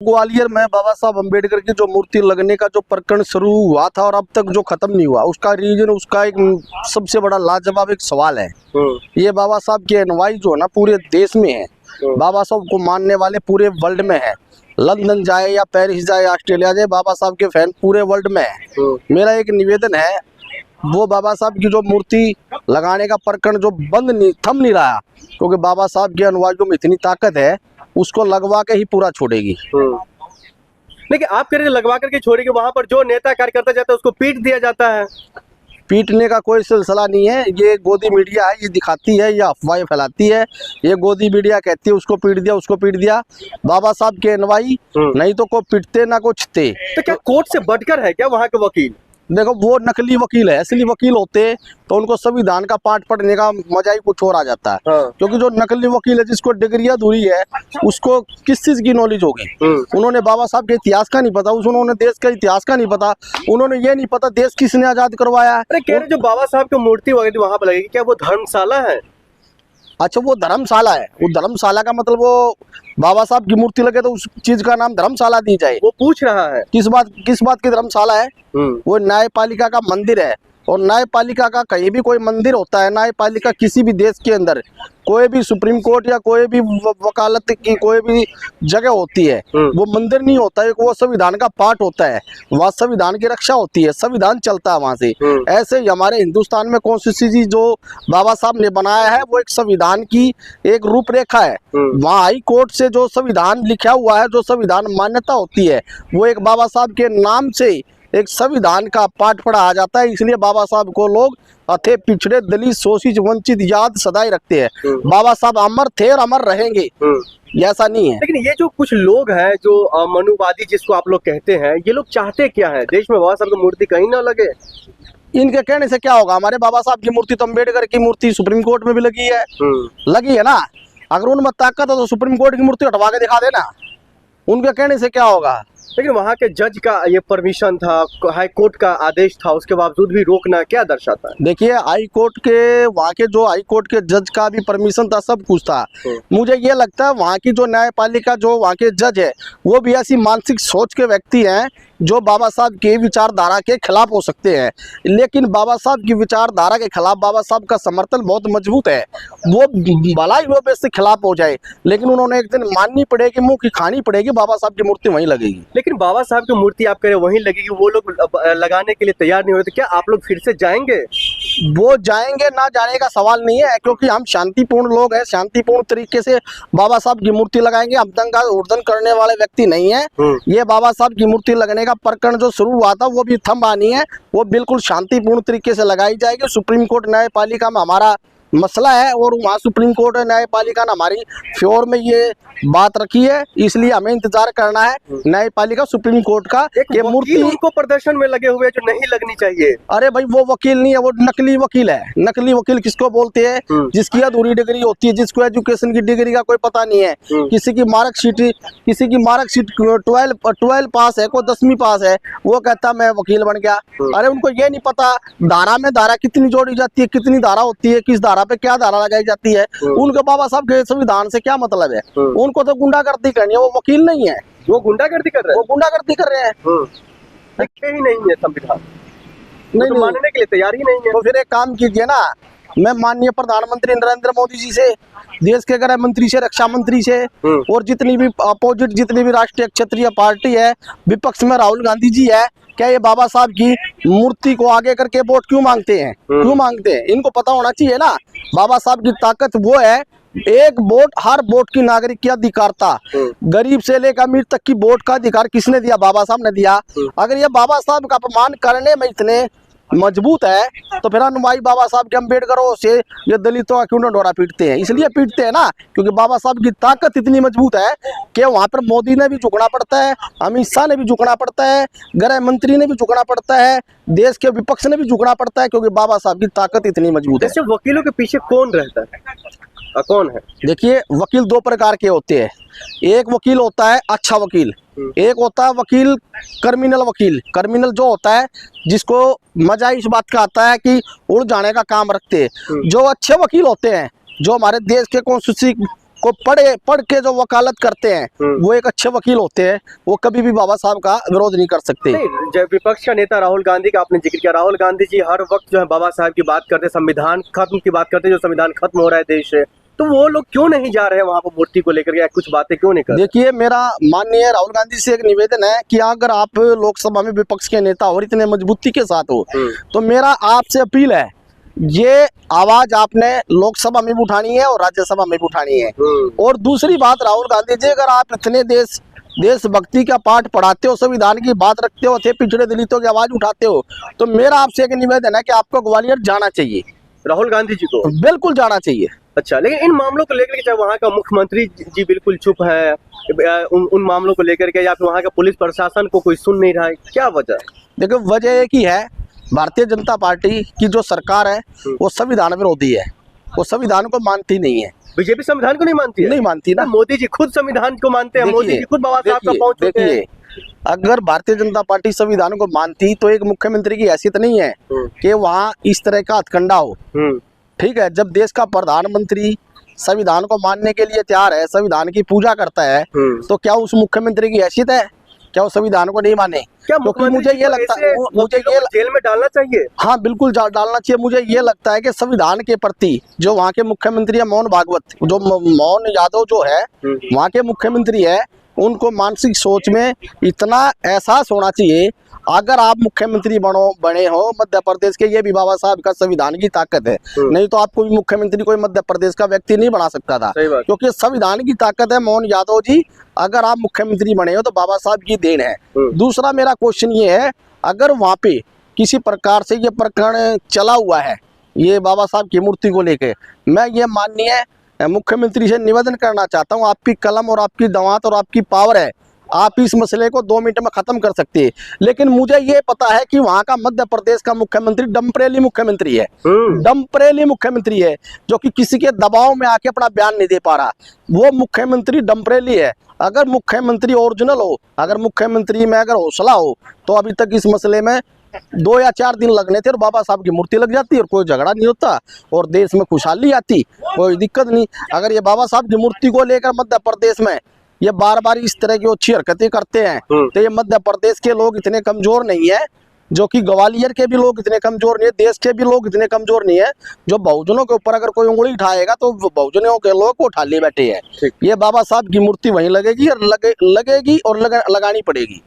ग्वालियर में बाबा साहब अम्बेडकर की जो मूर्ति लगने का जो प्रकरण शुरू हुआ था और अब तक जो खत्म नहीं हुआ, उसका रीजन, उसका एक सबसे बड़ा लाजवाब एक सवाल है। ये बाबा साहब के अनुयायी जो है ना पूरे देश में है, बाबा साहब को मानने वाले पूरे वर्ल्ड में है। लंदन जाए या पेरिस जाए, ऑस्ट्रेलिया जाए, बाबा साहब के फैन पूरे वर्ल्ड में है। मेरा एक निवेदन है, वो बाबा साहब की जो मूर्ति लगाने का प्रकरण जो थम नहीं रहा, क्योंकि बाबा साहब के अनुयायियों में इतनी ताकत है, उसको लगवा के ही पूरा छोड़ेगी। लेकिन आप कह रहे लगवा करके छोड़ेगी, वहां पर जो नेता कार्यकर्ता जाता है उसको पीट दिया जाता है। पीटने का कोई सिलसिला नहीं है, ये गोदी मीडिया है, ये दिखाती है, ये अफवाहें फैलाती है। ये गोदी मीडिया कहती है उसको पीट दिया, उसको पीट दिया। बाबा साहब के अनुयायी नहीं तो को पीटते ना को छिते। तो क्या कोर्ट से बढ़कर है क्या वहाँ के वकील? देखो, वो नकली वकील है। असली वकील होते तो उनको संविधान का पाठ पढ़ने का मजा ही कुछ और आ जाता है। क्योंकि जो नकली वकील है, जिसको डिग्री अधूरी है, उसको किस चीज की नॉलेज होगी? उन्होंने बाबा साहब के इतिहास का नहीं पता, उन्होंने देश के इतिहास का नहीं पता, उन्होंने ये नहीं पता देश किसने आजाद करवाया। अरे कह रहे जो बाबा साहब की मूर्ति वगैरह वहां पर लगेगी, क्या वो धर्मशाला है? अच्छा, वो धर्मशाला है। वो धर्मशाला का मतलब वो बाबा साहब की मूर्ति लगे तो उस चीज का नाम धर्मशाला दी जाए। वो पूछ रहा है किस बात की धर्मशाला है? वो न्यायपालिका का मंदिर है। और न्यायपालिका का कहीं भी कोई मंदिर होता है, न्यायपालिका किसी भी देश के अंदर कोई भी सुप्रीम कोर्ट या कोई भी वकालत की कोई भी जगह होती है, वो मंदिर नहीं होता है, वो संविधान का पार्ट होता है। वहाँ संविधान की रक्षा होती है, संविधान चलता है वहाँ से। ऐसे ही हमारे हिंदुस्तान में कॉन्स्टिट्यूशन जो बाबा साहब ने बनाया है, वो एक संविधान की एक रूपरेखा है। वहाँ हाई कोर्ट से जो संविधान लिखा हुआ है, जो संविधान मान्यता होती है, वो एक बाबा साहब के नाम से एक संविधान का पाठ पढ़ा आ जाता है। इसलिए बाबा साहब को लोग अथे पिछड़े, दलित, शोषित, वंचित याद सदाई रखते हैं। बाबा साहब अमर थे और अमर रहेंगे, ऐसा नहीं है। लेकिन ये जो कुछ लोग हैं जो मनुवादी जिसको आप लोग कहते हैं, ये लोग चाहते क्या है? देश में बाबा साहब की मूर्ति कहीं ना लगे। इनके कहने से क्या होगा? हमारे बाबा साहब की मूर्ति तो अम्बेडकर की मूर्ति सुप्रीम कोर्ट में भी लगी है, लगी है ना। अगर उनमें ताकत है तो सुप्रीम कोर्ट की मूर्ति हटवा के दिखा देना, उनके कहने से क्या होगा? लेकिन वहाँ के जज का ये परमिशन था, हाई कोर्ट का आदेश था, उसके बावजूद भी रोकना क्या दर्शाता है? देखिए, हाई कोर्ट के वहाँ के जो हाई कोर्ट के जज का भी परमिशन था, सब कुछ था। मुझे ये लगता है वहाँ की जो न्यायपालिका, जो वहाँ के जज है, वो भी ऐसी मानसिक सोच के व्यक्ति हैं जो बाबा साहब की विचारधारा के खिलाफ हो सकते हैं। लेकिन बाबा साहब की विचारधारा के खिलाफ बाबा साहब का समर्थन बहुत मजबूत है। वो भला ही वो बेस से खिलाफ हो जाए, लेकिन उन्होंने एक दिन माननी पड़ेगी, मुंह की खानी पड़ेगी, बाबा साहब की मूर्ति वहीं लगेगी। लेकिन बाबा साहब की मूर्ति आप कह रहे वहीं लगेगी, वो लोग लगाने के लिए तैयार नहीं हो रहे, तो क्या आप लोग फिर से जाएंगे? वो जाएंगे, ना जाने का सवाल नहीं है, क्योंकि हम शांतिपूर्ण लोग हैं। शांतिपूर्ण तरीके से बाबा साहब की मूर्ति लगाएंगे। हम दंगा उर्दन करने वाले व्यक्ति नहीं है। ये बाबा साहब की मूर्ति लगने का प्रकरण जो शुरू हुआ था, वो भी थम नहीं है, वो बिल्कुल शांतिपूर्ण तरीके से लगाई जाएगी। सुप्रीम कोर्ट न्यायपालिका में हमारा मसला है और वहाँ सुप्रीम कोर्ट न्यायपालिका ने हमारी फ्योर में ये बात रखी है, इसलिए हमें इंतजार करना है न्यायपालिका सुप्रीम कोर्ट का। ये मूर्ति उनको प्रदर्शन में लगे हुए जो नहीं लगनी चाहिए। अरे भाई, वो वकील नहीं है, वो नकली वकील है। नकली वकील किसको बोलते हैं? जिसकी अधूरी डिग्री होती है, जिसको एजुकेशन की डिग्री का कोई पता नहीं है, किसी की मार्कशीट 12 पास है, कोई 10वीं पास है, वो कहता मैं वकील बन गया। अरे उनको ये नहीं पता धारा में धारा कितनी जोड़ी जाती है, कितनी धारा होती है, किस धारा पे क्या धारा लगाई जाती है। उनको बाबा साहब के संविधान से क्या मतलब है? उनको तो गुंडागर्दी करनी है, वो वकील नहीं है। वो गुंडागर्दी कर रहे हैं, वो गुंडागर्दी कर रहे हैं। लिखे ही नहीं है संविधान, नहीं, तो मानने के लिए तैयार ही नहीं है। तो फिर एक काम कीजिए ना, मैं माननीय प्रधानमंत्री नरेंद्र मोदी जी से, देश के गृह मंत्री से, रक्षा मंत्री से, और जितनी भी अपोजिट जितनी भी राष्ट्रीय क्षत्रिय पार्टी है, विपक्ष में राहुल गांधी जी है, क्या ये बाबा साहब की मूर्ति को आगे करके वोट क्यों मांगते हैं? क्यों मांगते हैं? इनको पता होना चाहिए ना, बाबा साहब की ताकत वो है, एक वोट, हर वोट की नागरिक की अधिकार था। गरीब से लेकर अमीर तक की वोट का अधिकार किसने दिया? बाबा साहब ने दिया। अगर ये बाबा साहब का अपमान करने में इतने मजबूत है, तो फिर अनुयायी बाबा साहब के अम्बेडकरों से ये दलितों का क्यों न डोरा पीटते हैं? इसलिए पीटते हैं ना, क्योंकि बाबा साहब की ताकत इतनी मजबूत है कि वहाँ पर मोदी ने भी झुकना पड़ता है, अमित शाह ने भी झुकना पड़ता है, गृह मंत्री ने भी झुकना पड़ता है, देश के विपक्ष ने भी झुकना पड़ता है, क्योंकि बाबा साहब की ताकत इतनी मजबूत है। वकीलों के पीछे कौन रहता है? कौन है? देखिए, वकील दो प्रकार के होते हैं। एक वकील होता है अच्छा वकील, एक होता है वकील क्रिमिनल वकील। क्रिमिनल जो होता है, जिसको मजा इस बात का आता है कि उड़ जाने का काम रखते हैं। जो अच्छे वकील होते हैं, जो हमारे देश के को पढ़ के जो वकालत करते हैं वो एक अच्छे वकील होते हैं, वो कभी भी बाबा साहब का विरोध नहीं कर सकते। नहीं, जब विपक्ष का नेता राहुल गांधी का आपने जिक्र किया, राहुल गांधी जी हर वक्त जो है बाबा साहब की बात करते, संविधान खत्म की बात करते, जो संविधान खत्म हो रहा है देश से, तो वो लोग क्यों नहीं जा रहे हैं वहां पर मूर्ति को लेकर के, कुछ बातें क्यों नहीं कर रहे? देखिए, मेरा माननीय राहुल गांधी से एक निवेदन है कि अगर आप लोकसभा में विपक्ष के नेता और इतने मजबूती के साथ हो तो मेरा आपसे अपील है, ये आवाज आपने लोकसभा में भी उठानी है और राज्यसभा में भी उठानी है। और दूसरी बात, राहुल गांधी जी, अगर आप इतने देशभक्ति का पाठ पढ़ाते हो, संविधान की बात रखते हो, थे पिछड़े दलितों की आवाज उठाते हो, तो मेरा आपसे एक निवेदन है कि आपको ग्वालियर जाना चाहिए, राहुल गांधी जी को बिल्कुल जाना चाहिए। अच्छा, लेकिन इन मामलों को लेकर के चाहे वहाँ का मुख्यमंत्री जी बिल्कुल चुप है, उन मामलों को लेकर के, या फिर वहाँ का पुलिस प्रशासन को कोई सुन नहीं रहा है, क्या वजह है? देखो, वजह एक ही है, भारतीय जनता पार्टी की जो सरकार है वो संविधान विरोधी है, वो संविधान को मानती नहीं है। बीजेपी संविधान को नहीं मानती है? नहीं मानती ना। मोदी जी खुद संविधान को मानते हैं, मोदी जी खुद बाबा साहब का पहुंच चुके हैं। अगर भारतीय जनता पार्टी संविधान को मानती तो एक मुख्यमंत्री की हैसियत नहीं है कि वहाँ इस तरह का हथकंडा हो। ठीक है, जब देश का प्रधानमंत्री संविधान को मानने के लिए तैयार है, संविधान की पूजा करता है, तो क्या उस मुख्यमंत्री की हैसियत है क्या वो संविधान को नहीं माने? क्या मुझे ये लगता है, मुझे ये जेल में डालना चाहिए। हाँ, बिल्कुल डालना चाहिए। मुझे ये लगता है कि संविधान के प्रति जो वहाँ के मुख्यमंत्री है मोहन भागवत, जो मोहन यादव जो है वहाँ के मुख्यमंत्री है, उनको मानसिक सोच में इतना एहसास होना चाहिए, अगर आप मुख्यमंत्री बने हो मध्य प्रदेश के, ये भी बाबा साहब का संविधान की ताकत है, नहीं तो आपको भी मुख्यमंत्री कोई मध्य प्रदेश का व्यक्ति नहीं बना सकता था, क्योंकि संविधान की ताकत है। मोहन यादव जी, अगर आप मुख्यमंत्री बने हो तो बाबा साहब की देन है। दूसरा मेरा क्वेश्चन ये है, अगर वहाँ पे किसी प्रकार से ये प्रकरण चला हुआ है ये बाबा साहब की मूर्ति को लेके, मैं ये माननीय मुख्यमंत्री से निवेदन करना चाहता हूँ, आपकी कलम और आपकी दवात और आपकी पावर है, आप इस मसले को 2 मिनट में खत्म कर सकते हैं। लेकिन मुझे ये पता है कि वहाँ का मध्य प्रदेश का मुख्यमंत्री डम्परेली मुख्यमंत्री है, डम्परेली मुख्यमंत्री है, जो कि किसी के दबाव में आके अपना बयान नहीं दे पा रहा। वो मुख्यमंत्री डम्परेली है। अगर मुख्यमंत्री ओरिजिनल हो, अगर मुख्यमंत्री में अगर हौसला हो, तो अभी तक इस मसले में 2 या 4 दिन लगने थे और बाबा साहब की मूर्ति लग जाती और कोई झगड़ा नहीं होता और देश में खुशहाली आती, कोई दिक्कत नहीं। अगर ये बाबा साहब की मूर्ति को लेकर मध्य प्रदेश में ये बार बार इस तरह की अच्छी हरकतें करते हैं, तो ये मध्य प्रदेश के लोग इतने कमजोर नहीं है, जो कि ग्वालियर के भी लोग इतने कमजोर नहीं है, देश के भी लोग इतने कमजोर नहीं है, जो बहुजनों के ऊपर अगर कोई उंगली उठाएगा तो बहुजनों के लोग उठा ले बैठे हैं। ये बाबा साहब की मूर्ति वहीं लगेगी और लगेगी और लगानी पड़ेगी।